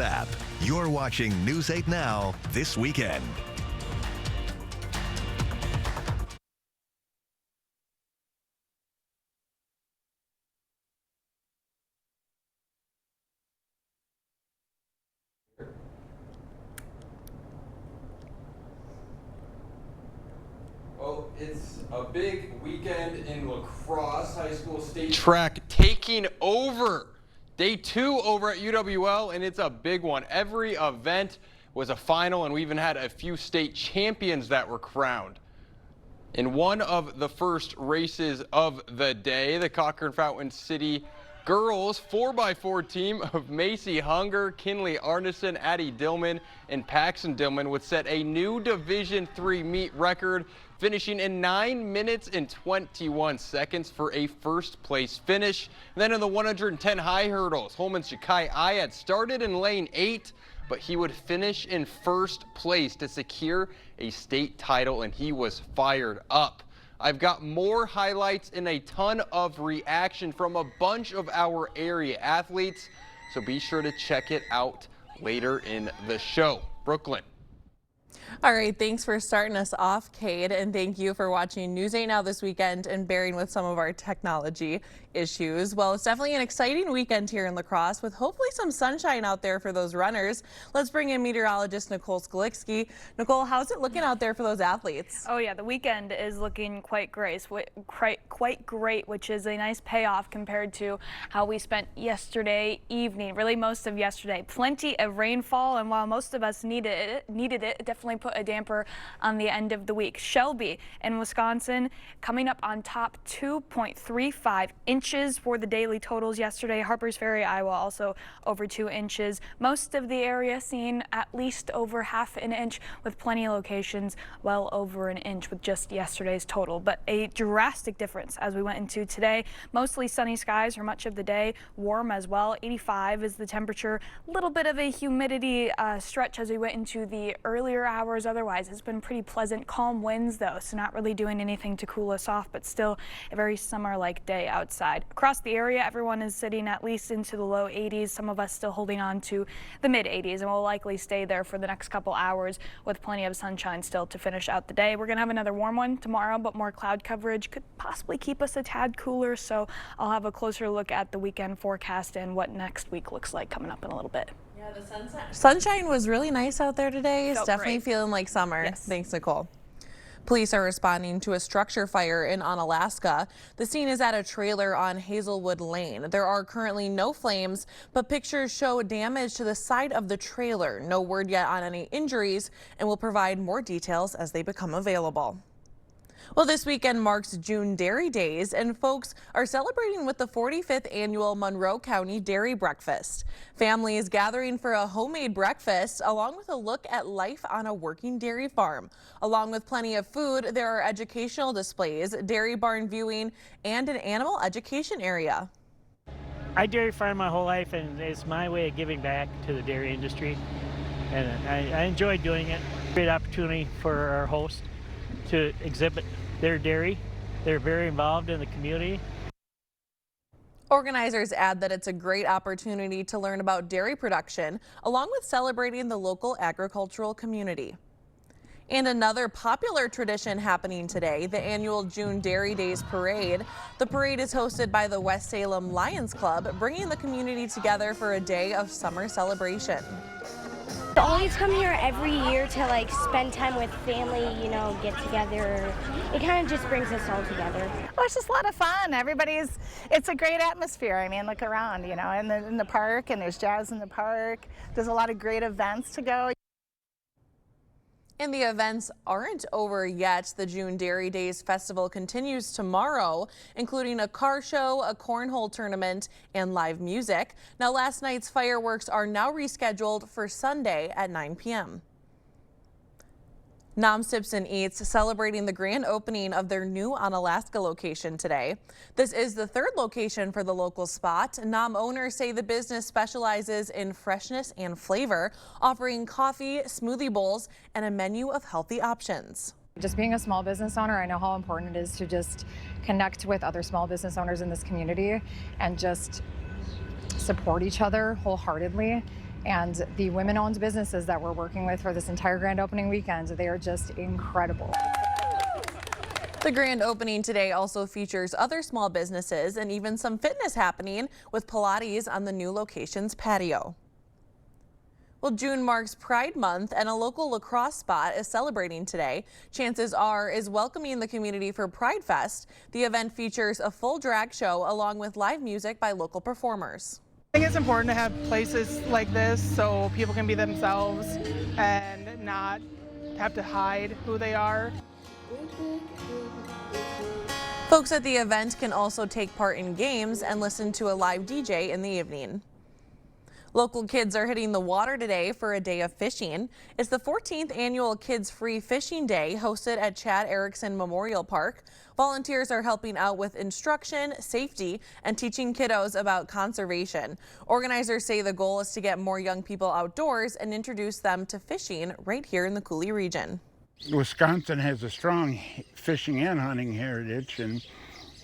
app. You're watching News 8 Now this weekend. Well, it's a big weekend in lacrosse. High school state track taking over. Day 2 over at UWL, and it's a big one. Every event was a final, and we even had a few state champions that were crowned. In one of the first races of the day, the Cochran-Fountain City girls 4x4 team of Macy Hunger, Kinley Arneson, Addie Dillman, and Paxton Dillman would set a new Division III meet record, finishing in 9 minutes and 21 seconds for a first place finish. And then in the 110 high hurdles, Holman's Jakai Ayad started in lane 8, but he would finish in first place to secure a state title, and he was fired up. I've got more highlights and a ton of reaction from a bunch of our area athletes, so be sure to check it out later in the show. Brooklyn. All right, thanks for starting us off, Cade, and thank you for watching News 8 Now this weekend and bearing with some of our technology issues. Well, it's definitely an exciting weekend here in La Crosse with hopefully some sunshine out there for those runners. Let's bring in meteorologist Nicole Skolicki. Nicole, how's it looking out there for those athletes? Oh yeah, the weekend is looking quite great, which is a nice payoff compared to how we spent yesterday evening, really most of yesterday. Plenty of rainfall, and while most of us needed it definitely put a damper on the end of the week. Shelby in Wisconsin coming up on top, 2.35 inches for the daily totals yesterday. Harpers Ferry, Iowa also over 2 inches. Most of the area seeing at least over half an inch, with plenty of locations well over an inch with just yesterday's total. But a drastic difference as we went into today. Mostly sunny skies for much of the day, warm as well. 85 is the temperature. A little bit of a humidity stretch as we went into the earlier hours. Otherwise, it's been pretty pleasant. Calm winds though, so not really doing anything to cool us off, but still a very summer-like day outside. Across the area, everyone is sitting at least into the low 80s. Some of us still holding on to the mid 80s, and will likely stay there for the next couple hours with plenty of sunshine still to finish out the day. We're gonna have another warm one tomorrow, but more cloud coverage could possibly keep us a tad cooler, so I'll have a closer look at the weekend forecast and what next week looks like coming up in a little bit. Yeah, the sunshine was really nice out there today. It's definitely great. Feeling like summer. Yes. Thanks, Nicole. Police are responding to a structure fire in Onalaska. The scene is at a trailer on Hazelwood Lane. There are currently no flames, but pictures show damage to the side of the trailer. No word yet on any injuries, and we'll provide more details as they become available. Well, this weekend marks June Dairy Days, and folks are celebrating with the 45th annual Monroe County Dairy Breakfast. Families gathering for a homemade breakfast, along with a look at life on a working dairy farm. Along with plenty of food, there are educational displays, dairy barn viewing, and an animal education area. I dairy farm my whole life, and it's my way of giving back to the dairy industry, and I enjoy doing it. Great opportunity for our host to exhibit their dairy. They're very involved in the community. Organizers add that it's a great opportunity to learn about dairy production, along with celebrating the local agricultural community. And another popular tradition happening today, the annual June Dairy Days Parade. The parade is hosted by the West Salem Lions Club, bringing the community together for a day of summer celebration. I always come here every year to spend time with family, get together. It kind of just brings us all together. Oh, it's just a lot of fun. It's a great atmosphere. I mean, look around, in the park, and there's jazz in the park. There's a lot of great events to go. And the events aren't over yet. The June Dairy Days Festival continues tomorrow, including a car show, a cornhole tournament, and live music. Now, last night's fireworks are now rescheduled for Sunday at 9 p.m. Nom Simpson Eats celebrating the grand opening of their new Onalaska location today. This is the third location for the local spot. Nom owners say the business specializes in freshness and flavor, offering coffee, smoothie bowls, and a menu of healthy options. Just being a small business owner, I know how important it is to just connect with other small business owners in this community and just support each other wholeheartedly. And the women-owned businesses that we're working with for this entire grand opening weekend, they are just incredible. The grand opening today also features other small businesses and even some fitness happening with Pilates on the new location's patio. Well, June marks Pride Month, and a local lacrosse spot is celebrating today. Chances Are is welcoming the community for Pride Fest. The event features a full drag show along with live music by local performers. I think it's important to have places like this so people can be themselves and not have to hide who they are. Folks at the event can also take part in games and listen to a live DJ in the evening. Local kids are hitting the water today for a day of fishing. It's the 14th annual Kids Free Fishing Day hosted at Chad Erickson Memorial Park. Volunteers are helping out with instruction, safety, and teaching kiddos about conservation. Organizers say the goal is to get more young people outdoors and introduce them to fishing right here in the Coulee region. Wisconsin has a strong fishing and hunting heritage, and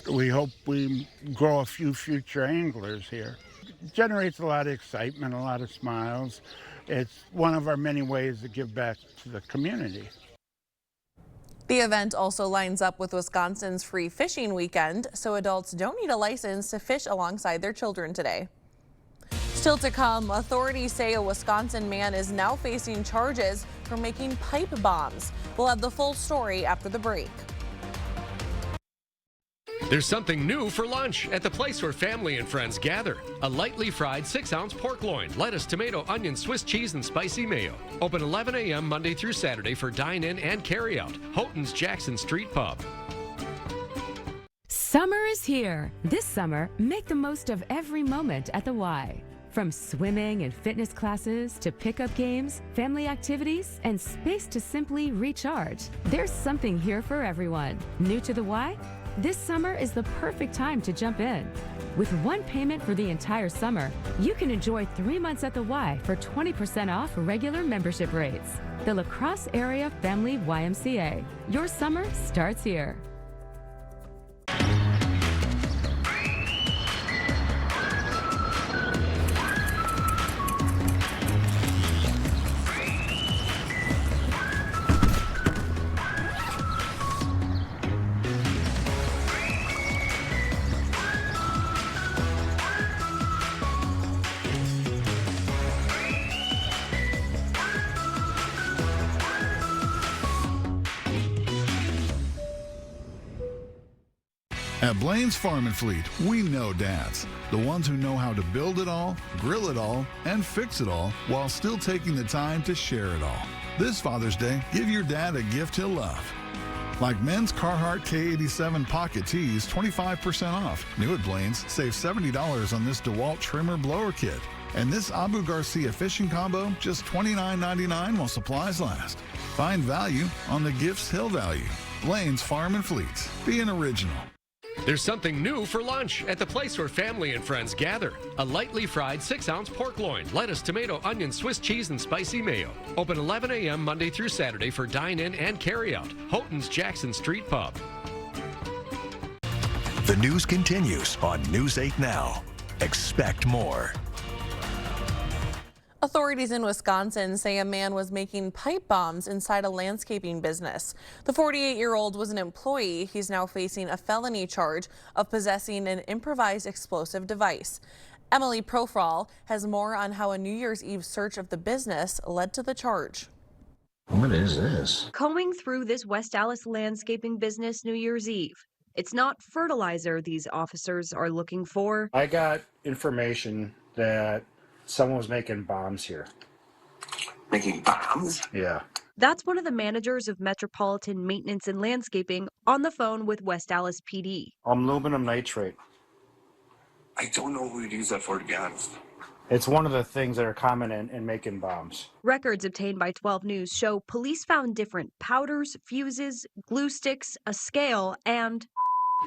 we hope we grow a few future anglers here. It generates a lot of excitement, a lot of smiles. It's one of our many ways to give back to the community. The event also lines up with Wisconsin's Free Fishing Weekend, so adults don't need a license to fish alongside their children today. Still to come, authorities say a Wisconsin man is now facing charges for making pipe bombs. We'll have the full story after the break. There's something new for lunch at the place where family and friends gather. A lightly fried 6-ounce pork loin, lettuce, tomato, onion, Swiss cheese, and spicy mayo. Open 11 a.m. Monday through Saturday for dine-in and carry-out. Houghton's Jackson Street Pub. Summer is here. This summer, make the most of every moment at the Y. From swimming and fitness classes to pickup games, family activities, and space to simply recharge, there's something here for everyone. New to the Y? This summer is the perfect time to jump in. With one payment for the entire summer, you can enjoy 3 months at the Y for 20% off regular membership rates. The La Crosse Area Family YMCA. Your summer starts here. At Blaine's Farm and Fleet, we know dads. The ones who know how to build it all, grill it all, and fix it all while still taking the time to share it all. This Father's Day, give your dad a gift he'll love. Like men's Carhartt K87 pocket tees, 25% off. New at Blaine's, save $70 on this DeWalt trimmer blower kit. And this Abu Garcia fishing combo, just $29.99 while supplies last. Find value on the gifts he'll value. Blaine's Farm and Fleet. Be an original. There's something new for lunch at the place where family and friends gather. A lightly fried 6-ounce pork loin, lettuce, tomato, onion, Swiss cheese, and spicy mayo. Open 11 a.m. Monday through Saturday for dine-in and carry-out. Houghton's Jackson Street Pub. The news continues on News 8 Now. Expect more. Authorities in Wisconsin say a man was making pipe bombs inside a landscaping business. The 48-year-old was an employee. He's now facing a felony charge of possessing an improvised explosive device. Emily Profral has more on how a New Year's Eve search of the business led to the charge. What is this? Combing through this West Allis landscaping business New Year's Eve. It's not fertilizer these officers are looking for. I got information that someone was making bombs here. Making bombs? Yeah. That's one of the managers of Metropolitan Maintenance and Landscaping on the phone with West Allis PD. Aluminum nitrate. I don't know who you'd use that for, to be honest. It's one of the things that are common in making bombs. Records obtained by 12 News show police found different powders, fuses, glue sticks, a scale, and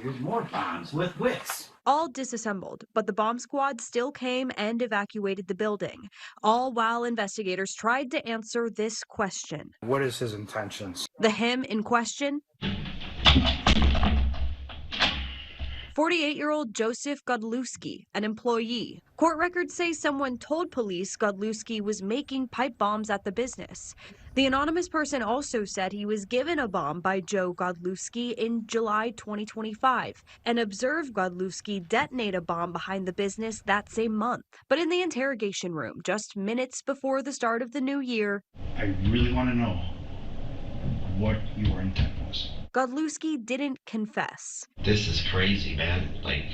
here's more bombs with wicks. All disassembled, but the bomb squad still came and evacuated the building, all while investigators tried to answer this question. What is his intentions? The him in question? 48-year-old Joseph Godlewski, an employee. Court records say someone told police Godlewski was making pipe bombs at the business. The anonymous person also said he was given a bomb by Joe Godlewski in July 2025 and observed Godlewski detonate a bomb behind the business that same month. But in the interrogation room, just minutes before the start of the new year, I really want to know what your intent was. Godlewski didn't confess. This is crazy, man. Like,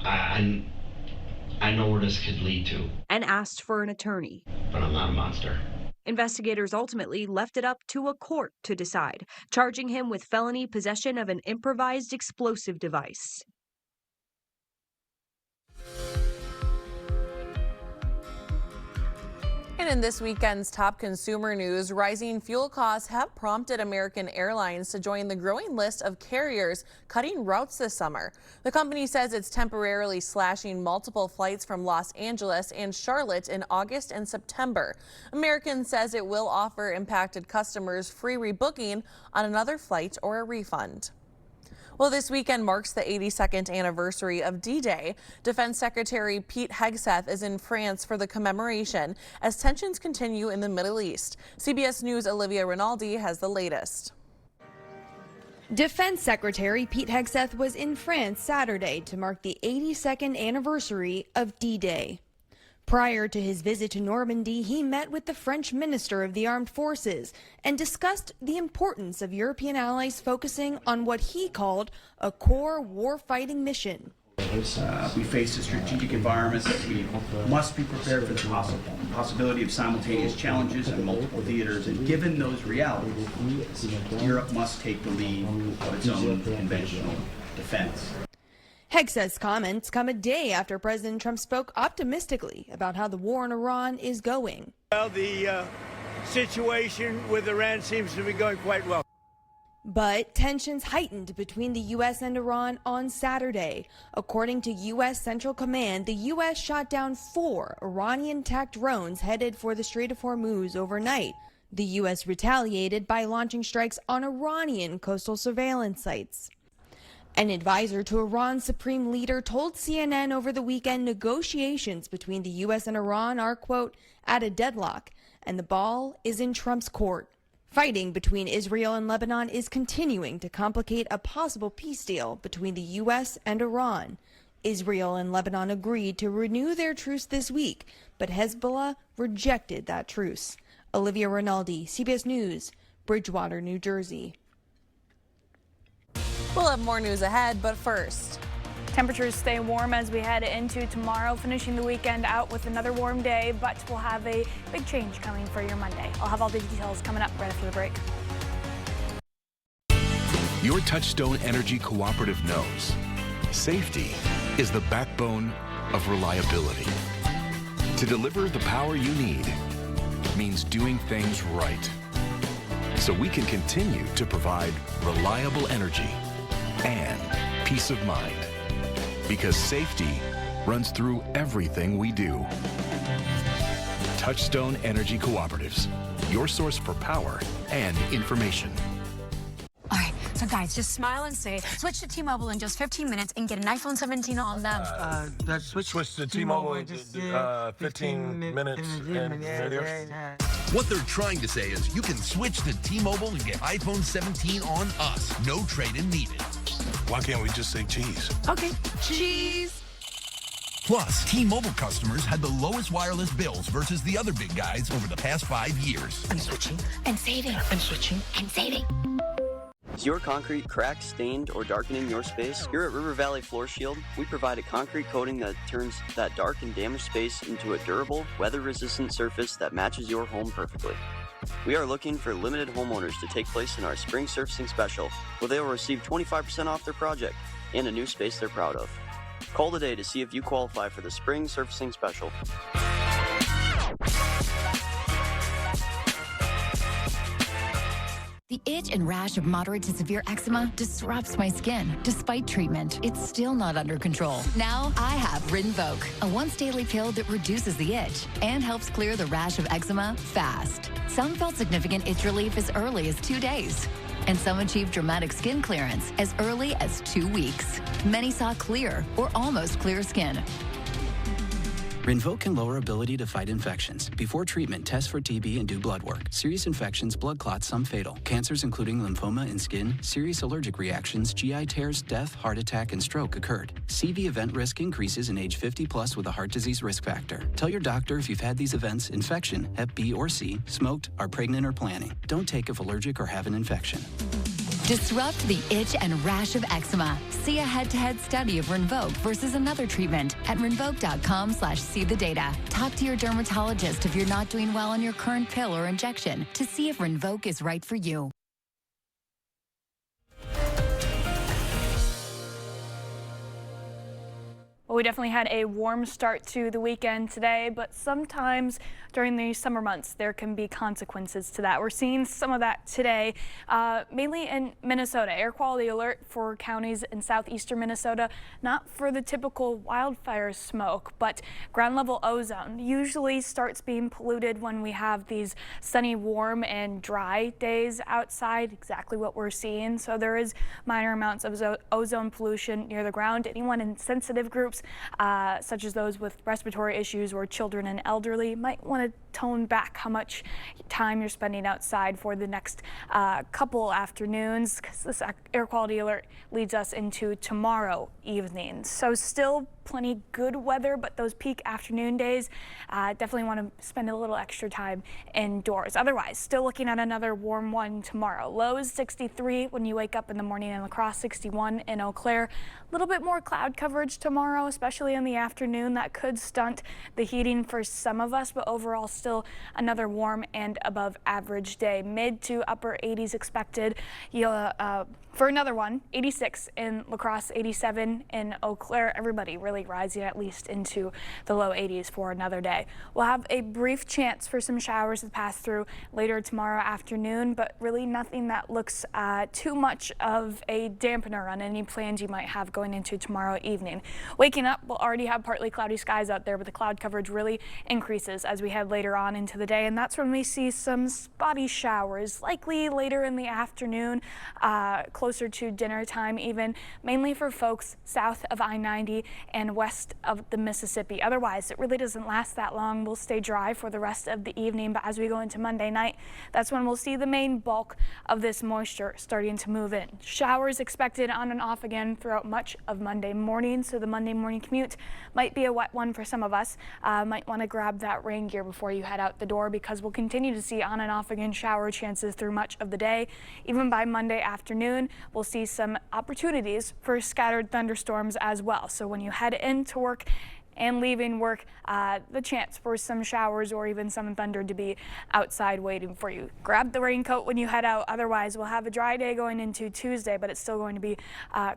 I know where this could lead to. And asked for an attorney. But I'm not a monster. Investigators ultimately left it up to a court to decide, charging him with felony possession of an improvised explosive device. And in this weekend's top consumer news, rising fuel costs have prompted American Airlines to join the growing list of carriers cutting routes this summer. The company says it's temporarily slashing multiple flights from Los Angeles and Charlotte in August and September. American says it will offer impacted customers free rebooking on another flight or a refund. Well, this weekend marks the 82nd anniversary of D-Day. Defense Secretary Pete Hegseth is in France for the commemoration as tensions continue in the Middle East. CBS News' Olivia Rinaldi has the latest. Defense Secretary Pete Hegseth was in France Saturday to mark the 82nd anniversary of D-Day. Prior to his visit to Normandy, he met with the French Minister of the Armed Forces and discussed the importance of European allies focusing on what he called a core warfighting mission. We face a strategic environment that we must be prepared for the possibility of simultaneous challenges in multiple theaters, and given those realities, Europe must take the lead of its own conventional defense. Hegseth's comments come a day after President Trump spoke optimistically about how the war in Iran is going. Well, the situation with Iran seems to be going quite well. But tensions heightened between the U.S. and Iran on Saturday. According to U.S. Central Command, the U.S. shot down 4 Iranian-attacked drones headed for the Strait of Hormuz overnight. The U.S. retaliated by launching strikes on Iranian coastal surveillance sites. An advisor to Iran's supreme leader told CNN over the weekend negotiations between the U.S. and Iran are, quote, at a deadlock, and the ball is in Trump's court. Fighting between Israel and Lebanon is continuing to complicate a possible peace deal between the U.S. and Iran. Israel and Lebanon agreed to renew their truce this week, but Hezbollah rejected that truce. Olivia Rinaldi, CBS News, Bridgewater, New Jersey. We'll have more news ahead, but first. Temperatures stay warm as we head into tomorrow, finishing the weekend out with another warm day, but we'll have a big change coming for your Monday. I'll have all the details coming up right after the break. Your Touchstone Energy Cooperative knows safety is the backbone of reliability. To deliver the power you need means doing things right, so we can continue to provide reliable energy and peace of mind, because safety runs through everything we do. Touchstone Energy Cooperatives, your source for power and information. All right, so guys, just smile and say, switch to T-Mobile in just 15 minutes and get an iPhone 17 on them. Switch to T-Mobile in 15 minutes. What they're trying to say is you can switch to T-Mobile and get iPhone 17 on us. No trade-in needed. Why can't we just say cheese? Okay, cheese. Plus, T-Mobile customers had the lowest wireless bills versus the other big guys over the past 5 years. I'm switching and saving. I'm switching and saving. Is your concrete cracked, stained, or darkening your space? Here at River Valley Floor Shield, we provide a concrete coating that turns that dark and damaged space into a durable, weather-resistant surface that matches your home perfectly. We are looking for limited homeowners to take place in our Spring Surfacing Special, where they will receive 25% off their project and a new space they're proud of. Call today to see if you qualify for the Spring Surfacing Special. The itch and rash of moderate to severe eczema disrupts my skin. Despite treatment, it's still not under control. Now I have Rinvoq, a once-daily pill that reduces the itch and helps clear the rash of eczema fast. Some felt significant itch relief as early as 2 days. and some achieved dramatic skin clearance as early as 2 weeks. Many saw clear or almost clear skin. Rinvoq can lower ability to fight infections. Before treatment, test for TB and do blood work. Serious infections, blood clots, some fatal. Cancers including lymphoma and skin, serious allergic reactions, GI tears, death, heart attack, and stroke occurred. CV event risk increases in age 50 plus with a heart disease risk factor. Tell your doctor if you've had these events: infection, Hep B or C, smoked, are pregnant or planning. Don't take if allergic or have an infection. Disrupt the itch and rash of eczema. See a head-to-head study of Rinvoq versus another treatment at rinvoq.com/see the data. Talk to your dermatologist if you're not doing well on your current pill or injection to see if Rinvoq is right for you. Well, we definitely had a warm start to the weekend today, but sometimes during the summer months, there can be consequences to that. We're seeing some of that today, mainly in Minnesota. Air quality alert for counties in southeastern Minnesota, not for the typical wildfire smoke, but ground level ozone usually starts being polluted when we have these sunny, warm, and dry days outside, exactly what we're seeing. So there is minor amounts of ozone pollution near the ground. Anyone in sensitive groups, such as those with respiratory issues or children and elderly, might want to tone back how much time you're spending outside for the next couple afternoons, because this air quality alert leads us into tomorrow evening. So still plenty good weather, but those peak afternoon days, definitely want to spend a little extra time indoors. Otherwise, still looking at another warm one tomorrow. Lows 63 when you wake up in the morning in La Crosse, 61 in Eau Claire. A little bit more cloud coverage tomorrow, especially in the afternoon. That could stunt the heating for some of us, but overall still another warm and above average day. Mid to upper 80s expected. For another one, 86 in La Crosse, 87 in Eau Claire. Everybody really rising at least into the low 80s for another day. We'll have a brief chance for some showers to pass through later tomorrow afternoon, but really nothing that looks too much of a dampener on any plans you might have going into tomorrow evening. Waking up, we'll already have partly cloudy skies out there, but the cloud coverage really increases as we head later on into the day, and that's when we see some spotty showers, likely later in the afternoon, closer to dinner time even, mainly for folks south of I-90 and west of the Mississippi. Otherwise, it really doesn't last that long. We'll stay dry for the rest of the evening, but as we go into Monday night, that's when we'll see the main bulk of this moisture starting to move in. Showers expected on and off again throughout much of Monday morning, so the Monday morning commute might be a wet one for some of us. Might want to grab that rain gear before you head out the door, because we'll continue to see on and off again shower chances through much of the day. Even by Monday afternoon, we'll see some opportunities for scattered thunderstorms as well. So when you head into work and leaving work, the chance for some showers or even some thunder to be outside waiting for you. Grab the raincoat when you head out. Otherwise, we'll have a dry day going into Tuesday, but it's still going to be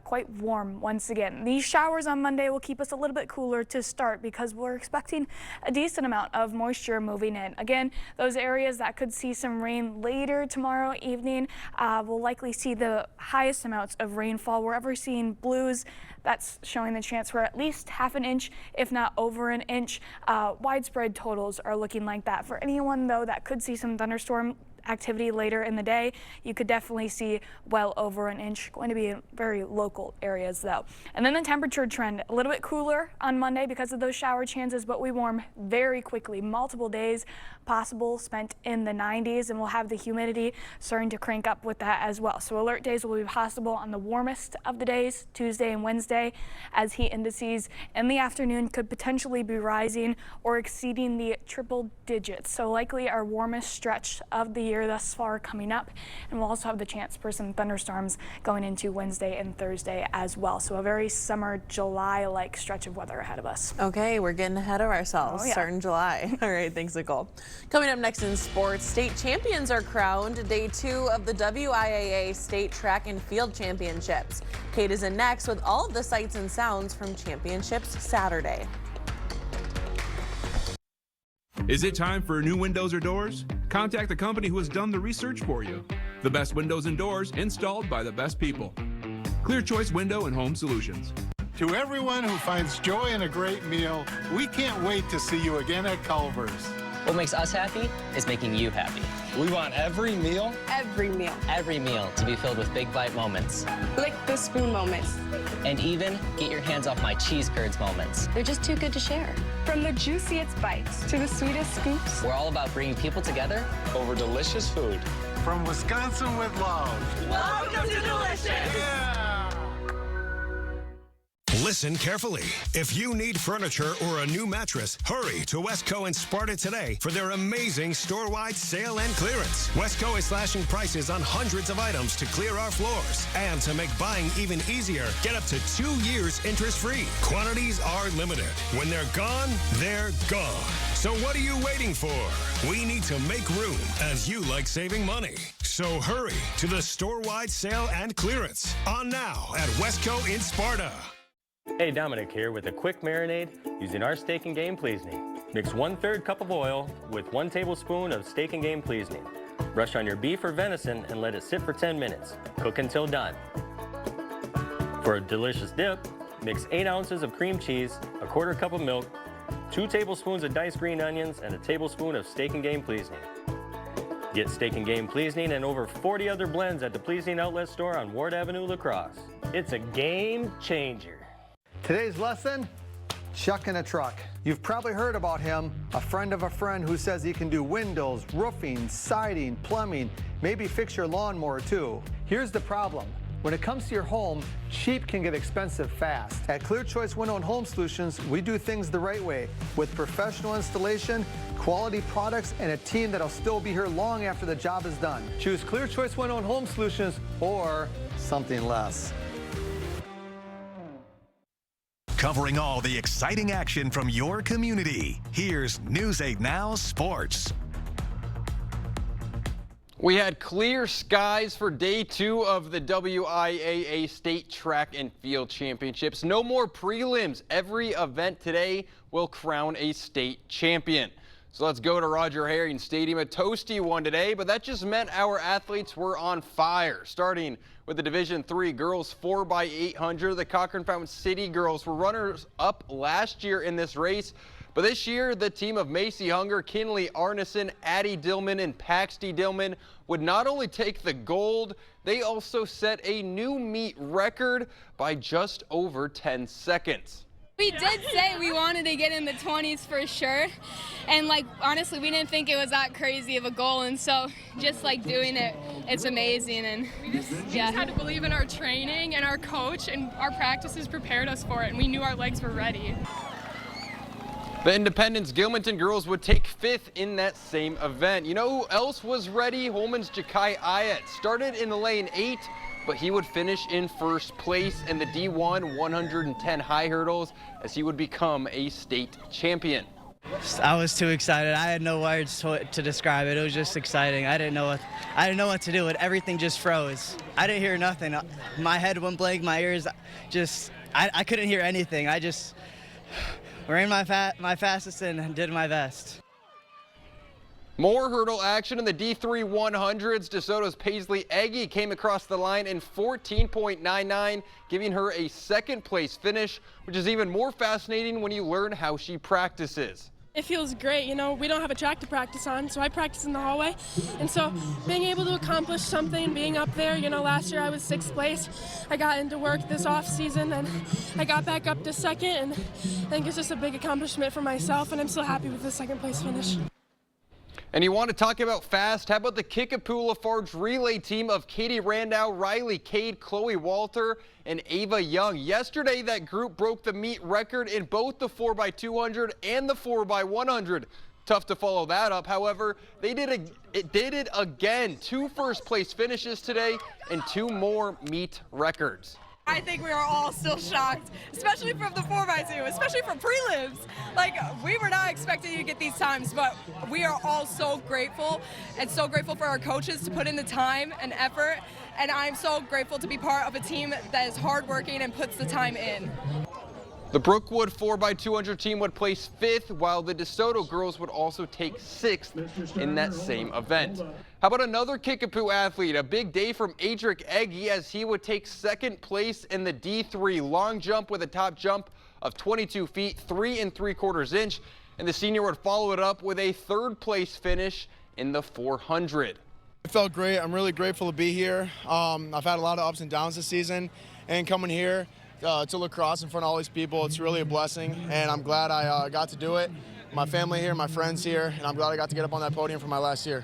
quite warm once again. These showers on Monday will keep us a little bit cooler to start, because we're expecting a decent amount of moisture moving in. Again, those areas that could see some rain later tomorrow evening will likely see the highest amounts of rainfall. We're ever seeing blues, that's showing the chance for at least half an inch, if not over an inch. Widespread totals are looking like that. For anyone, though, that could see some thunderstorm activity later in the day, you could definitely see well over an inch. Going to be in very local areas, though. And then the temperature trend, a little bit cooler on Monday because of those shower chances, but we warm very quickly. Multiple days possible spent in the 90s, and we'll have the humidity starting to crank up with that as well. So alert days will be possible on the warmest of the days, Tuesday and Wednesday, as heat indices in the afternoon could potentially be rising or exceeding the triple digits. So likely our warmest stretch of the year thus far coming up, and we'll also have the chance for some thunderstorms going into Wednesday and Thursday as well. So a very summer July-like stretch of weather ahead of us. Okay, we're getting ahead of ourselves. Oh, yeah. Starting July. All right, thanks, Nicole. Coming up next in sports, state champions are crowned. Day 2 of the WIAA State Track and Field Championships. Kate is in next with all of the sights and sounds from Championships Saturday. Is it time for new windows or doors? Contact the company who has done the research for you. The best windows and doors installed by the best people. Clear Choice Window and Home Solutions. To everyone who finds joy in a great meal, we can't wait to see you again at Culver's. What makes us happy is making you happy. We want every meal to be filled with big bite moments. Lick the spoon moments. And even get your hands off my cheese curds moments. They're just too good to share. From the juiciest bites to the sweetest scoops. We're all about bringing people together over delicious food. From Wisconsin with love. Welcome to Delicious. Yeah. Listen carefully. If you need furniture or a new mattress, hurry to Westco and Sparta today for their amazing store-wide sale and clearance. Westco is slashing prices on hundreds of items to clear our floors. And to make buying even easier, get up to 2 years interest-free. Quantities are limited. When they're gone, they're gone. So what are you waiting for? We need to make room as you like saving money. So hurry to the store-wide sale and clearance. On now at Westco in Sparta. Hey, Dominic here with a quick marinade using our Steak and Game Pleasing. Mix 1/3 cup of oil with 1 tablespoon of Steak and Game Pleasing. Brush on your beef or venison and let it sit for 10 minutes. Cook until done. For a delicious dip, mix 8 ounces of cream cheese, a 1/4 cup of milk, 2 tablespoons of diced green onions, and a tablespoon of Steak and Game Pleasing. Get Steak and Game Pleasing and over 40 other blends at the Pleasing Outlet Store on Ward Avenue, La Crosse. It's a game changer. Today's lesson, Chuck in a truck. You've probably heard about him, a friend of a friend who says he can do windows, roofing, siding, plumbing, maybe fix your lawnmower too. Here's the problem. When it comes to your home, cheap can get expensive fast. At Clear Choice Window and Home Solutions, we do things the right way with professional installation, quality products, and a team that'll still be here long after the job is done. Choose Clear Choice Window and Home Solutions or something less. Covering all the exciting action from your community. Here's News 8 Now Sports. We had clear skies for day 2 of the WIAA State Track and Field Championships. No more prelims. Every event today will crown a state champion. So let's go to Roger Herring Stadium. A toasty one today, but that just meant our athletes were on fire. Starting with the Division III girls 4x800, the Cochran Fountain City girls were runners up last year in this race. But this year, the team of Macy Hunger, Kinley Arneson, Addie Dillman, and Paxty Dillman would not only take the gold, they also set a new meet record by just over 10 seconds. We did say we wanted to get in the 20s for sure, and honestly we didn't think it was that crazy of a goal, and so just doing it, it's amazing. And we just had to believe in our training and our coach, and our practices prepared us for it, and we knew our legs were ready. The Independence Gilmanton girls would take 5th in that same event. You know who else was ready? Holman's Jakai Ayat started in the lane 8, but he would finish in 1st place in the D1 110 high hurdles as he would become a state champion. I was too excited. I had no words to describe it. It was just exciting. I didn't know what to do. Everything just froze. I didn't hear nothing. My head went blank. My ears I couldn't hear anything. I just ran my fastest and did my best. More hurdle action in the D3 100s. DeSoto's Paisley Eggy came across the line in 14.99, giving her a 2nd place finish, which is even more fascinating when you learn how she practices. It feels great. You know, we don't have a track to practice on, so I practice in the hallway. And so being able to accomplish something, being up there, last year I was 6th place. I got into work this off season and I got back up to 2nd, and I think it's just a big accomplishment for myself, and I'm so happy with the 2nd place finish. And you want to talk about fast? How about the Kickapoo Lafarge relay team of Katie Randau, Riley Cade, Chloe Walter, and Ava Young? Yesterday, that group broke the meet record in both the 4x200 and the 4x100. Tough to follow that up. However, they did it again. 2 1st place finishes today and 2 more meet records. I think we are all still shocked, especially from the 4x2, especially from prelims. We were not expecting to get these times, but we are all so grateful and so grateful for our coaches to put in the time and effort. And I'm so grateful to be part of a team that is hardworking and puts the time in. The Brookwood 4x200 team would place 5th, while the DeSoto girls would also take 6th in that same event. How about another Kickapoo athlete? A big day from Adric Eggy as he would take 2nd place in the D3 long jump with a top jump of 22 feet, 3 3/4 inch. and the senior would follow it up with a third-place finish in the 400. It felt great. I'm really grateful to be here. I've had a lot of ups and downs this season, and coming here to lacrosse in front of all these people, it's really a blessing, and I'm glad I got to do it. My family here, my friends here, and I'm glad I got to get up on that podium for my last year.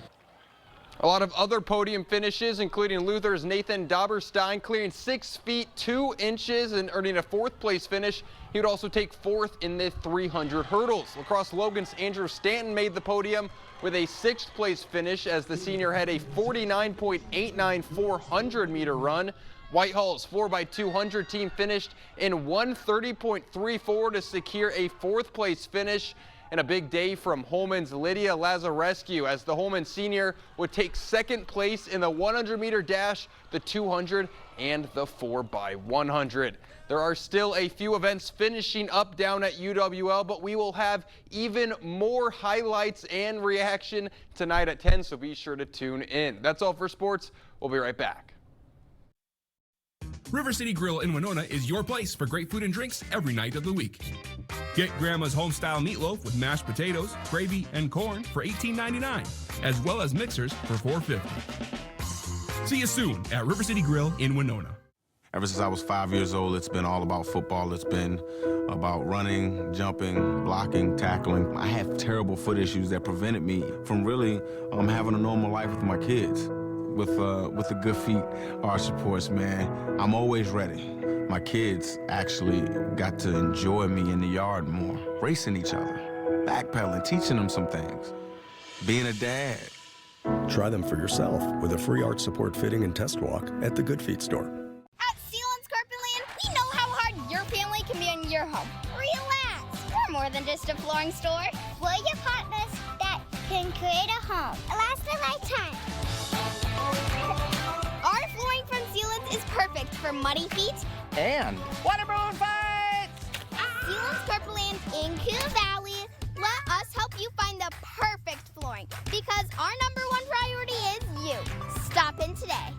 A lot of other podium finishes, including Luther's Nathan Dauberstein clearing 6 feet 2 inches and earning a 4th place finish. He would also take 4th in the 300 hurdles. Lacrosse Logan's Andrew Stanton made the podium with a 6th place finish as the senior had a 49.89 400-meter run. Whitehall's 4x200 team finished in 130.34 to secure a 4th place finish. And a big day from Holman's Lydia Lazarescu as the Holman senior would take 2nd place in the 100-meter dash, the 200, and the 4x100. There are still a few events finishing up down at UWL, but we will have even more highlights and reaction tonight at 10, so be sure to tune in. That's all for sports. We'll be right back. River City Grill in Winona is your place for great food and drinks every night of the week. Get Grandma's home-style meatloaf with mashed potatoes, gravy, and corn for $18.99, as well as mixers for $4.50. See you soon at River City Grill in Winona. Ever since I was 5 years old, it's been all about football. It's been about running, jumping, blocking, tackling. I have terrible foot issues that prevented me from really having a normal life with my kids. With the Good Feet Arch Supports, man, I'm always ready. My kids actually got to enjoy me in the yard more, racing each other, backpedaling, teaching them some things, being a dad. Try them for yourself with a free arch support fitting and test walk at the Good Feet store. At Sealands Carpetland, we know how hard your family can be in your home. Relax, we're more than just a flooring store. We're your partners that can create a home. It lasts a lifetime. Our flooring from Sealands is perfect for muddy feet And waterborne fights. Sealands Carpetland in Coon Valley. Let us help you find the perfect flooring because our #1 priority is you. Stop in today.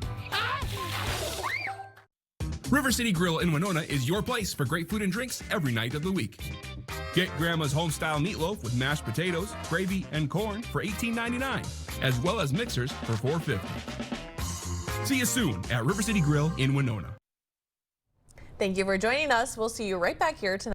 River City Grill in Winona is your place for great food and drinks every night of the week. Get Grandma's home-style meatloaf with mashed potatoes, gravy, and corn for $18.99, as well as mixers for $4.50. See you soon at River City Grill in Winona. Thank you for joining us. We'll see you right back here tonight.